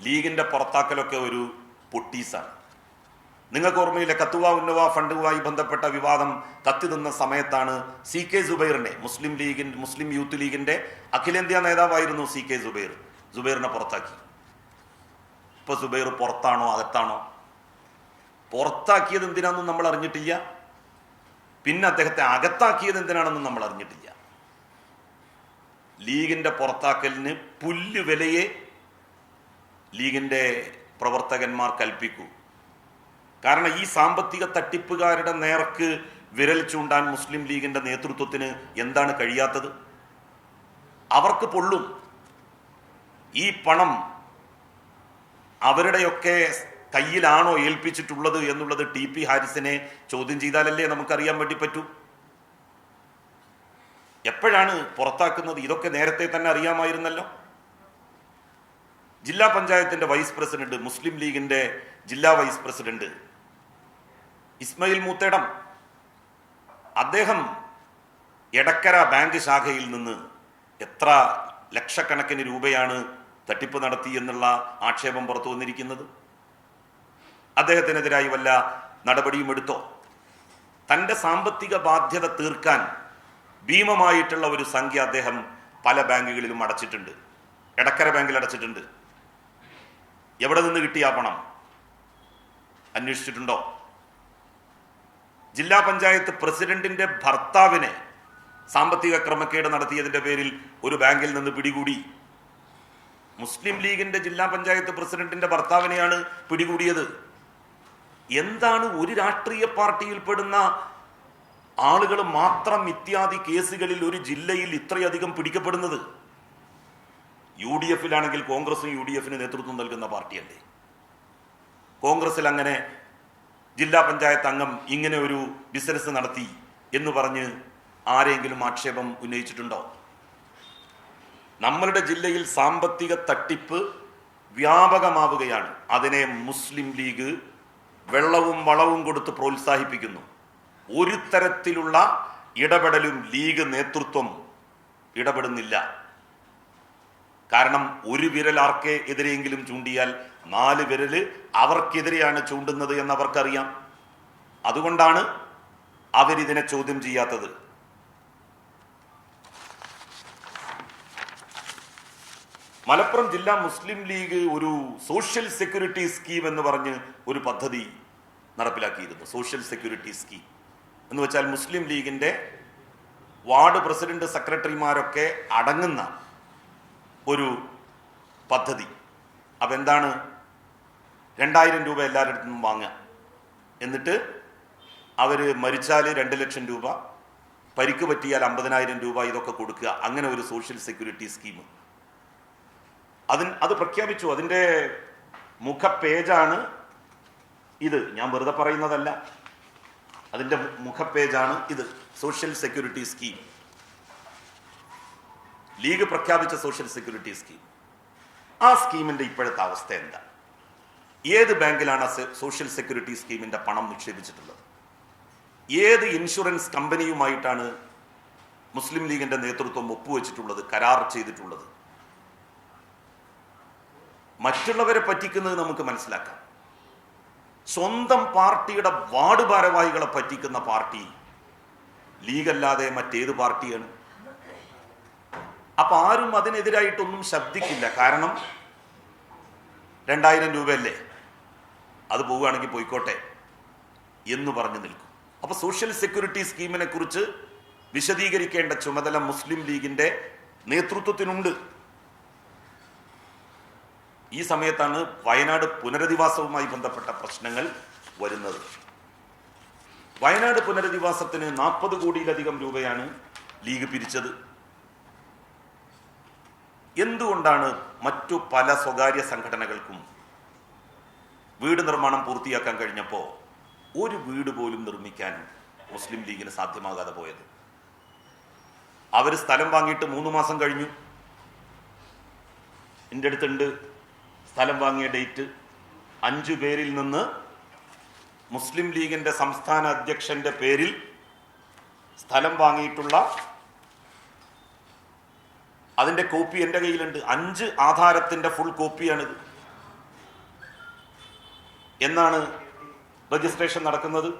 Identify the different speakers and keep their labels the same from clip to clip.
Speaker 1: ലീഗിൻ്റെ പുറത്താക്കലൊക്കെ ഒരു പൊട്ടീസാണ്. നിങ്ങൾക്ക് ഓർമ്മയില്ല, കത്തുവ ഉന്നവ ഫണ്ടുമായി ബന്ധപ്പെട്ട വിവാദം കത്തി നിന്ന സമയത്താണ് CK സുബൈറിനെ, മുസ്ലിം യൂത്ത് ലീഗിൻ്റെ അഖിലേന്ത്യാ നേതാവായിരുന്നു CK സുബൈറിനെ പുറത്താക്കി. ഇപ്പൊ സുബൈർ പുറത്താണോ അകത്താണോ? പുറത്താക്കിയത് എന്തിനാണെന്നും നമ്മൾ അറിഞ്ഞിട്ടില്ല. പിന്നെ അദ്ദേഹത്തെ അകത്താക്കിയത് എന്തിനാണെന്നും നമ്മൾ അറിഞ്ഞിട്ടില്ല. ലീഗിൻ്റെ പുറത്താക്കലിന് പുല്ലുവിലയെ ലീഗിൻ്റെ പ്രവർത്തകന്മാർ കൽപ്പിക്കൂ. കാരണം ഈ സാമ്പത്തിക തട്ടിപ്പുകാരുടെ നേർക്ക് വിരൽ ചൂണ്ടാൻ മുസ്ലിം ലീഗിൻ്റെ നേതൃത്വത്തിന് എന്താണ് കഴിയാത്തത്? അവർക്ക് പൊള്ളും. ഈ പണം അവരുടെയൊക്കെ കയ്യിലാണോ ഏൽപ്പിച്ചിട്ടുള്ളത് എന്നുള്ളത് TP ഹാരിസിനെ ചോദ്യം ചെയ്താലല്ലേ നമുക്കറിയാൻ വേണ്ടി പറ്റൂ. എപ്പോഴാണ് പുറത്താക്കുന്നത്? ഇതൊക്കെ നേരത്തെ തന്നെ അറിയാമായിരുന്നല്ലോ. ജില്ലാ പഞ്ചായത്തിൻ്റെ വൈസ് പ്രസിഡന്റ്, മുസ്ലിം ലീഗിൻ്റെ ജില്ലാ വൈസ് പ്രസിഡന്റ് ഇസ്മായിൽ മൂത്തേടം, അദ്ദേഹം എടക്കര ബാങ്ക് ശാഖയിൽ നിന്ന് എത്ര ലക്ഷക്കണക്കിന് രൂപയാണ് തട്ടിപ്പ് നടത്തി എന്നുള്ള ആക്ഷേപം പുറത്തു വന്നിരിക്കുന്നത്. അദ്ദേഹത്തിനെതിരായി വല്ല നടപടിയും എടുത്തോ? തൻ്റെ സാമ്പത്തിക ബാധ്യത തീർക്കാൻ ഭീമമായിട്ടുള്ള ഒരു സംഖ്യ അദ്ദേഹം പല ബാങ്കുകളിലും അടച്ചിട്ടുണ്ട്. എടക്കര ബാങ്കിൽ അടച്ചിട്ടുണ്ട്. എവിടെ നിന്ന് കിട്ടിയ ആ പണം അന്വേഷിച്ചിട്ടുണ്ടോ? ജില്ലാ പഞ്ചായത്ത് പ്രസിഡന്റിന്റെ ഭർത്താവിനെ സാമ്പത്തിക ക്രമക്കേട് നടത്തിയതിന്റെ പേരിൽ ഒരു ബാങ്കിൽ നിന്ന് പിടികൂടി. മുസ്ലിം ലീഗിന്റെ ജില്ലാ പഞ്ചായത്ത് പ്രസിഡന്റിന്റെ ഭർത്താവിനെയാണ് പിടികൂടിയത്. എന്താണ് ഒരു രാഷ്ട്രീയ പാർട്ടിയിൽപ്പെടുന്ന ആളുകൾ മാത്രം ഇത്യാദി കേസുകളിൽ ഒരു ജില്ലയിൽ ഇത്രയധികം പിടിക്കപ്പെടുന്നത്? UDF-ലാണെങ്കിൽ കോൺഗ്രസും UDF-ന് നേതൃത്വം നൽകുന്ന പാർട്ടിയല്ലേ. കോൺഗ്രസിൽ അങ്ങനെ ജില്ലാ പഞ്ചായത്ത് അംഗം ഇങ്ങനെ ഒരു ബിസിനസ് നടത്തി എന്ന് പറഞ്ഞ് ആരെങ്കിലും ആക്ഷേപം ഉന്നയിച്ചിട്ടുണ്ടോ? നമ്മളുടെ ജില്ലയിൽ സാമ്പത്തിക തട്ടിപ്പ് വ്യാപകമാവുകയാണ്. അതിനെ മുസ്ലിം ലീഗ് വെള്ളവും വളവും കൊടുത്ത് പ്രോത്സാഹിപ്പിക്കുന്നു. ഒരു തരത്തിലുള്ള ഇടപെടലും ലീഗ് നേതൃത്വം ഇടപെടുന്നില്ല. കാരണം ഒരു വിരൽ ആർക്കെ എതിരെയെങ്കിലും ചൂണ്ടിയാൽ 4 വിരല് അവർക്കെതിരെയാണ് ചൂണ്ടുന്നത് എന്നവർക്കറിയാം. അതുകൊണ്ടാണ് അവരിതിനെ ചോദ്യം ചെയ്യാത്തത്. മലപ്പുറം ജില്ലാ മുസ്ലിം ലീഗ് ഒരു സോഷ്യൽ സെക്യൂരിറ്റി സ്കീം എന്ന് പറഞ്ഞ് ഒരു പദ്ധതി നടപ്പിലാക്കിയിരുന്നു. സോഷ്യൽ സെക്യൂരിറ്റി സ്കീം എന്ന് വെച്ചാൽ മുസ്ലിം ലീഗിൻ്റെ വാർഡ് പ്രസിഡന്റ് സെക്രട്ടറിമാരൊക്കെ അടങ്ങുന്ന ഒരു പദ്ധതി. അപ്പം എന്താണ്? 2000 രൂപ എല്ലാവരുടെ അടുത്തും വാങ്ങുക, എന്നിട്ട് അവർ മരിച്ചാൽ 2 ലക്ഷം രൂപ, പരിക്ക് പറ്റിയാൽ 50,000 രൂപ, ഇതൊക്കെ കൊടുക്കുക. അങ്ങനെ ഒരു സോഷ്യൽ സെക്യൂരിറ്റി സ്കീം അത് പ്രഖ്യാപിച്ചു. അതിൻ്റെ മുഖപേജാണ് ഇത്. ഞാൻ വെറുതെ പറയുന്നതല്ല, അതിൻ്റെ മുഖപേജാണ് ഇത്. സോഷ്യൽ സെക്യൂരിറ്റി സ്കീം, ലീഗ് പ്രഖ്യാപിച്ച സോഷ്യൽ സെക്യൂരിറ്റി സ്കീം. ആ സ്കീമിൻ്റെ ഇപ്പോഴത്തെ അവസ്ഥ എന്താ? ഏത് ബാങ്കിലാണ് സോഷ്യൽ സെക്യൂരിറ്റി സ്കീമിൻ്റെ പണം നിക്ഷേപിച്ചിട്ടുള്ളത്? ഏത് ഇൻഷുറൻസ് കമ്പനിയുമായിട്ടാണ് മുസ്ലിം ലീഗിൻ്റെ നേതൃത്വം ഒപ്പുവെച്ചിട്ടുള്ളത്, കരാർ ചെയ്തിട്ടുള്ളത്? മറ്റുള്ളവരെ പറ്റിക്കുന്നത് നമുക്ക് മനസ്സിലാക്കാം. സ്വന്തം പാർട്ടിയുടെ വാർഡ് ഭാരവാഹികളെ പറ്റിക്കുന്ന പാർട്ടി ലീഗല്ലാതെ മറ്റേത് പാർട്ടിയാണ്? അപ്പൊ ആരും അതിനെതിരായിട്ടൊന്നും ശബ്ദിക്കില്ല. കാരണം 2000 രൂപയല്ലേ, അത് പോവുകയാണെങ്കിൽ പോയിക്കോട്ടെ എന്ന് പറഞ്ഞു നിൽക്കും. അപ്പൊ സോഷ്യൽ സെക്യൂരിറ്റി സ്കീമിനെ കുറിച്ച് വിശദീകരിക്കേണ്ട ചുമതല മുസ്ലിം ലീഗിന്റെ നേതൃത്വത്തിനുണ്ട്. ഈ സമയത്താണ് വയനാട് പുനരധിവാസവുമായി ബന്ധപ്പെട്ട പ്രശ്നങ്ങൾ വരുന്നത്. വയനാട് പുനരധിവാസത്തിന് 40 കോടിയിലധികം രൂപയാണ് ലീഗ് പിരിച്ചത്. എന്തുകൊണ്ടാണ് മറ്റു പല സ്വകാര്യ സംഘടനകൾക്കും വീട് നിർമ്മാണം പൂർത്തിയാക്കാൻ കഴിഞ്ഞപ്പോൾ ഒരു വീട് പോലും നിർമ്മിക്കാൻ മുസ്ലിം ലീഗിന് സാധ്യമാകാതെ പോയത്? അവർ സ്ഥലം വാങ്ങിയിട്ട് 3 മാസം കഴിഞ്ഞു. എൻ്റെ അടുത്തുണ്ട് സ്ഥലം വാങ്ങിയ ഡേറ്റ്. 5 പേരിൽ നിന്ന് മുസ്ലിം ലീഗിൻ്റെ സംസ്ഥാന അധ്യക്ഷന്റെ പേരിൽ സ്ഥലം വാങ്ങിയിട്ടുള്ള അതിൻ്റെ കോപ്പി എൻ്റെ കയ്യിലുണ്ട്. 5 ആധാരത്തിൻ്റെ ഫുൾ കോപ്പിയാണിത്. എന്നാണ് രജിസ്ട്രേഷൻ നടക്കുന്നത്?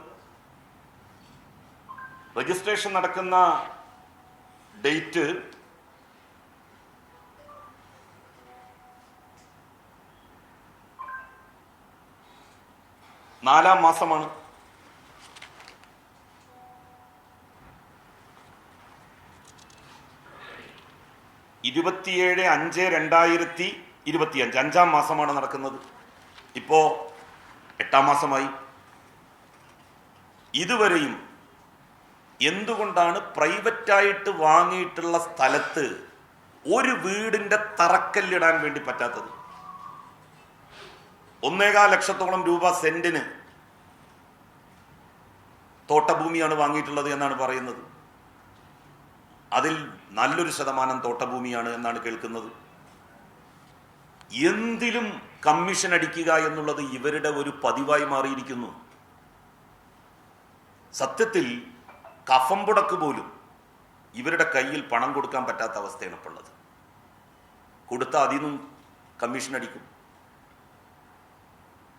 Speaker 1: രജിസ്ട്രേഷൻ നടക്കുന്ന ഡേറ്റ് നാലാം മാസമാണ്. ഇരുപത്തിയേഴ് 5/2025 5-ാം മാസമാണ് നടക്കുന്നത്. ഇപ്പോ 8-ാം മാസമായി. ഇതുവരെയും എന്തുകൊണ്ടാണ് പ്രൈവറ്റായിട്ട് വാങ്ങിയിട്ടുള്ള സ്ഥലത്ത് ഒരു വീടിന്റെ തറക്കല്ലിടാൻ വേണ്ടി പറ്റാത്തത്? 1.25 ലക്ഷത്തോളം രൂപ സെന്റിന് തോട്ടഭൂമിയാണ് വാങ്ങിയിട്ടുള്ളത് എന്നാണ് പറയുന്നത്. അതിൽ നല്ലൊരു ശതമാനം തോട്ടഭൂമിയാണ് എന്നാണ് കേൾക്കുന്നത്. എന്തിലും കമ്മീഷൻ അടിക്കുക എന്നുള്ളത് ഇവരുടെ ഒരു പതിവായി മാറിയിരിക്കുന്നു. സത്യത്തിൽ കഫംപുടക്ക് പോലും ഇവരുടെ കയ്യിൽ പണം കൊടുക്കാൻ പറ്റാത്ത അവസ്ഥയാണ് ഇപ്പോൾ ഉള്ളത്. കൊടുത്താൽ അതിൽ നിന്നും കമ്മീഷൻ അടിക്കും.